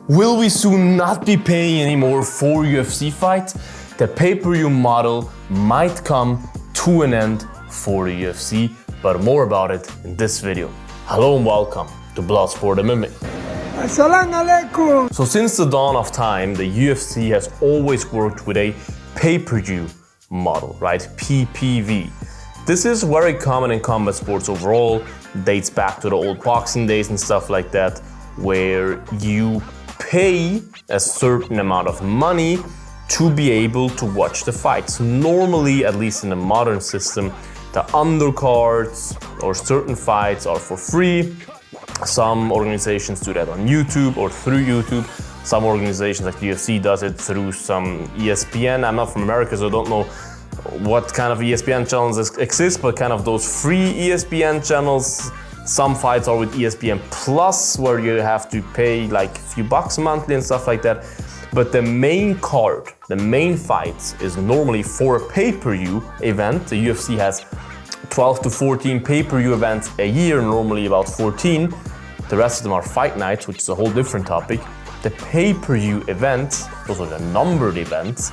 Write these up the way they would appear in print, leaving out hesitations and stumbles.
Will we soon not be paying anymore for UFC fights? The pay-per-view model might come to an end for the UFC, but more about it in this video. Hello and welcome to Bloodsport MMA. Assalamu alaikum. So since the dawn of time, the UFC has always worked with a pay-per-view model, right? PPV. This is very common in combat sports overall, dates back to the old boxing days and stuff like that, where you pay a certain amount of money to be able to watch the fights. Normally, at least in the modern system, the undercards or certain fights are for free. Some organizations do that on YouTube or through YouTube. Some organizations like the UFC does it through some ESPN. I'm not from America, so I don't know what kind of ESPN channels exist, but kind of those free ESPN channels. Some fights are with ESPN Plus, where you have to pay like a few bucks monthly and stuff like that. But the main card, the main fights, is normally for a pay-per-view event. The UFC has 12 to 14 pay-per-view events a year, normally about 14. The rest of them are fight nights, which is a whole different topic. The pay-per-view events, those are the numbered events,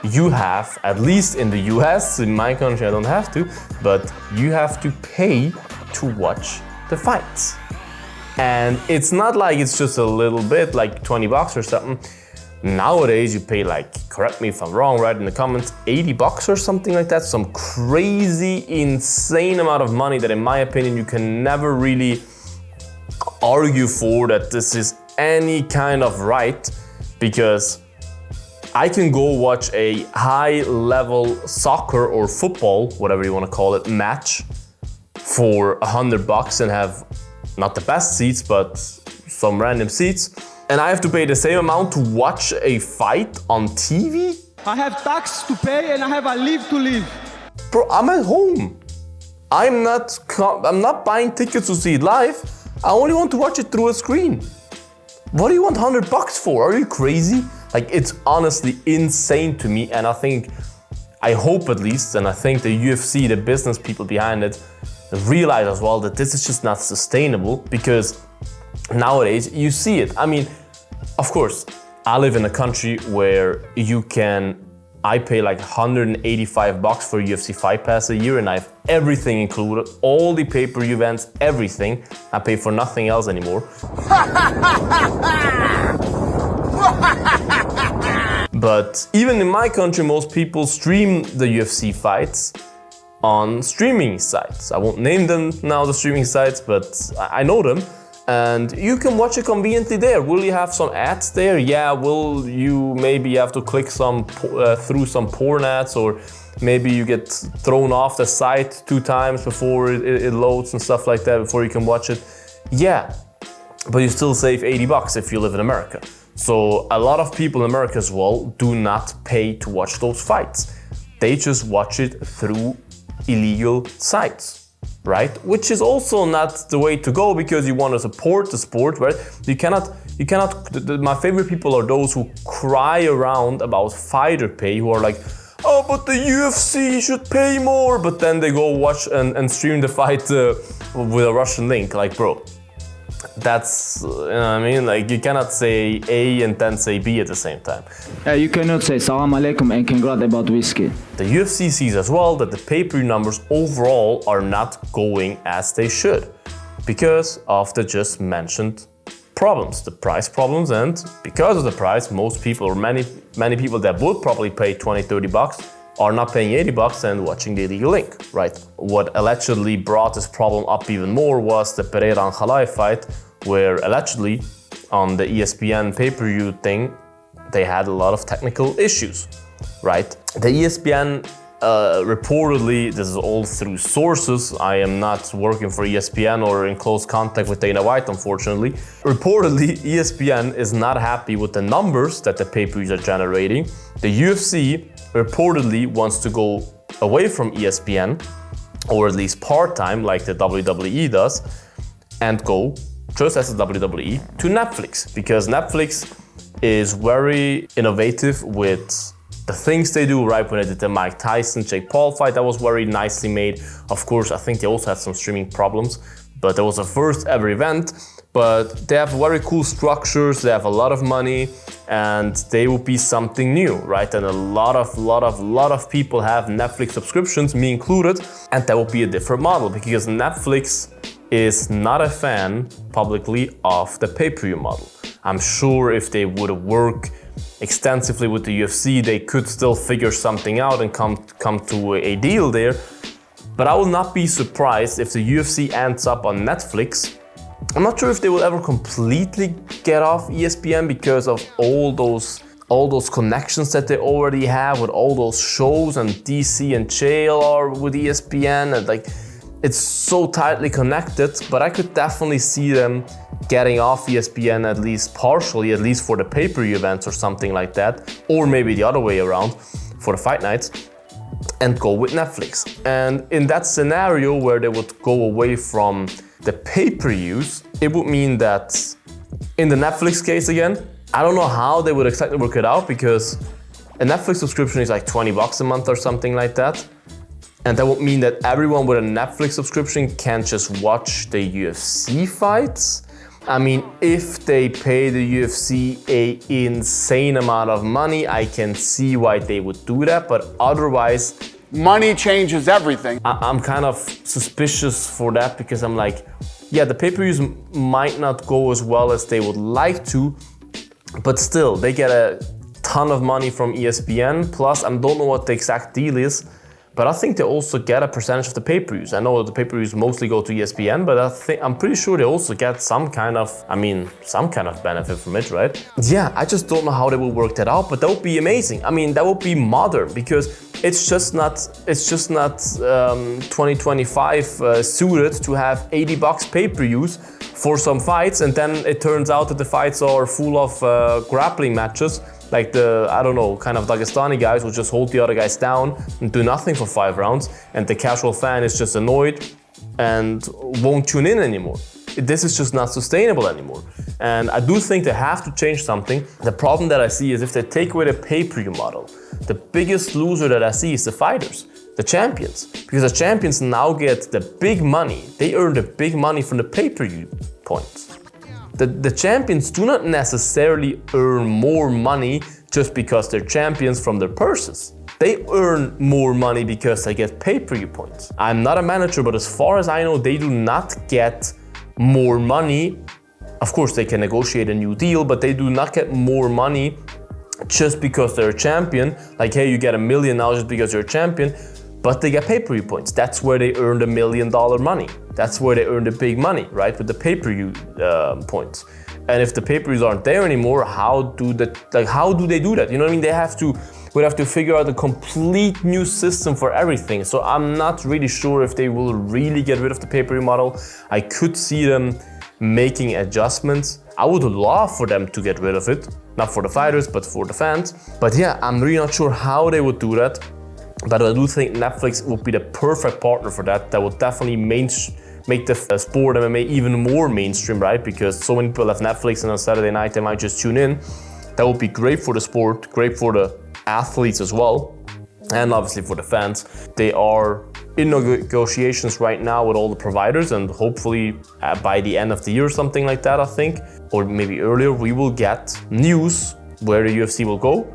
you have, at least in the US, in my country I don't have to, but you have to pay to watch the fights. And it's not like it's just a little bit, like 20 bucks or something. Nowadays you pay, like, correct me if I'm wrong, write in the comments, 80 bucks or something like that. Some crazy, insane amount of money that in my opinion you can never really argue for that this is any kind of right, because I can go watch a high-level soccer or football, whatever you want to call it, match for $100 and have not the best seats, but some random seats. And I have to pay the same amount to watch a fight on TV? I have tax to pay and I have a live to live. Bro, I'm at home. I'm not buying tickets to see it live. I only want to watch it through a screen. What do you want $100 for? Are you crazy? Like, it's honestly insane to me, and I hope at least, and I think the UFC, the business people behind it, realize as well that this is just not sustainable, because nowadays you see it. I mean, of course, I live in a country where I pay like $185 for UFC Fight Pass a year, and I have everything included, all the pay-per-view events, everything. I pay for nothing else anymore. But even in my country, most people stream the UFC fights on streaming sites. I won't name them now, the streaming sites, but I know them. And you can watch it conveniently there. Will you have some ads there? Yeah. Will you maybe have to click through some porn ads, or maybe you get thrown off the site 2 times before it loads and stuff like that before you can watch it? Yeah, but you still save 80 bucks if you live in America. So a lot of people in America as well do not pay to watch those fights. They just watch it through illegal sites, right? Which is also not the way to go, because you want to support the sport, right? You cannot, my favorite people are those who cry around about fighter pay, who are like, oh, but the UFC should pay more, but then they go watch and stream the fight with a Russian link. Like, bro, that's, you know what I mean? Like, you cannot say A and then say B at the same time. You cannot say salam alaikum and congrats about whiskey. The UFC sees as well that the pay-per-view numbers overall are not going as they should, because of the just mentioned problems, the price problems, and because of the price, most people, or many people that would probably pay 20, 30 bucks are not paying 80 bucks and watching the illegal link, right? What allegedly brought this problem up even more was the Pereira and Khalai fight, where allegedly on the ESPN pay-per-view thing, they had a lot of technical issues, right? The ESPN reportedly, this is all through sources, I am not working for ESPN or in close contact with Dana White, unfortunately. Reportedly, ESPN is not happy with the numbers that the pay-per-views are generating. The UFC reportedly wants to go away from ESPN, or at least part-time, like the WWE does, and go, just as the WWE, to Netflix, because Netflix is very innovative with the things they do, right? When they did the Mike Tyson, Jake Paul fight, that was very nicely made. Of course, I think they also had some streaming problems, but there was a first ever event but they have very cool structures, they have a lot of money, and they will be something new, right? And a lot of people have Netflix subscriptions, me included, and that will be a different model because Netflix is not a fan publicly of the pay-per-view model. I'm sure if they would work extensively with the UFC, they could still figure something out and come to a deal there. But I will not be surprised if the UFC ends up on Netflix. I'm not sure if they will ever completely get off ESPN because of all those connections that they already have with all those shows, and DC and Chael are with ESPN, and like it's so tightly connected. But I could definitely see them getting off ESPN at least partially, at least for the pay-per-view events or something like that, or maybe the other way around for the fight nights, and go with Netflix. And in that scenario where they would go away from the pay-per-views, it would mean that in the Netflix case again, I don't know how they would exactly work it out because a Netflix subscription is like $20 a month or something like that. And that would mean that everyone with a Netflix subscription can just watch the UFC fights. I mean, if they pay the UFC an insane amount of money, I can see why they would do that, but otherwise, money changes everything. I'm kind of suspicious for that because I'm like, yeah, the pay-per-views might not go as well as they would like to, but still, they get a ton of money from ESPN. Plus, I don't know what the exact deal is, but I think they also get a percentage of the pay-per-views. I know the pay-per-views mostly go to ESPN, but I'm pretty sure they also get some kind of benefit from it, right? Yeah, I just don't know how they will work that out, but that would be amazing. I mean, that would be modern because it's just not 2025 suited to have $80 pay-per-views for some fights, and then it turns out that the fights are full of grappling matches. Like the, I don't know, kind of Dagestani guys will just hold the other guys down and do nothing for 5 rounds, and the casual fan is just annoyed and won't tune in anymore. This is just not sustainable anymore. And I do think they have to change something. The problem that I see is if they take away the pay-per-view model, the biggest loser that I see is the fighters, the champions. Because the champions now get the big money. They earn the big money from the pay-per-view points. The champions do not necessarily earn more money just because they're champions from their purses. They earn more money because they get pay-per-view points. I'm not a manager, but as far as I know, they do not get more money. Of course, they can negotiate a new deal, but they do not get more money just because they're a champion. Like, hey, you get $1 million now just because you're a champion, but they get pay-per-view points. That's where they earn the $1 million money. That's where they earn the big money, right? With the pay-per-view points. And if the pay-per-views aren't there anymore, how do they do that? You know what I mean? We'd have to figure out a complete new system for everything. So I'm not really sure if they will really get rid of the pay-per-view model. I could see them making adjustments. I would love for them to get rid of it. Not for the fighters, but for the fans. But yeah, I'm really not sure how they would do that. But I do think Netflix would be the perfect partner for that. That would definitely make the sport MMA even more mainstream, right? Because so many people have Netflix and on Saturday night they might just tune in. That would be great for the sport, great for the athletes as well, and obviously for the fans. They are in negotiations right now with all the providers, and hopefully by the end of the year or something like that, I think, or maybe earlier, we will get news where the UFC will go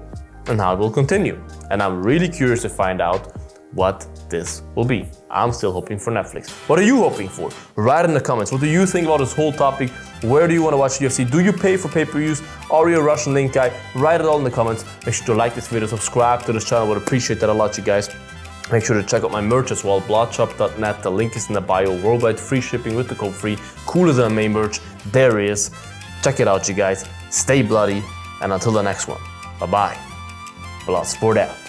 and how it will continue. And I'm really curious to find out what this will be. I'm still hoping for Netflix. What are you hoping for? Write in the comments. What do you think about this whole topic? Where do you want to watch UFC? Do you pay for pay-per-views? Are you a Russian link guy? Write it all in the comments. Make sure to like this video, subscribe to this channel. I would appreciate that a lot, you guys. Make sure to check out my merch as well, bloodshop.net. The link is in the bio. Worldwide free shipping with the code FREE. Cooler than MMA merch. There it is. Check it out, you guys. Stay bloody. And until the next one, bye-bye. Bloodsport out.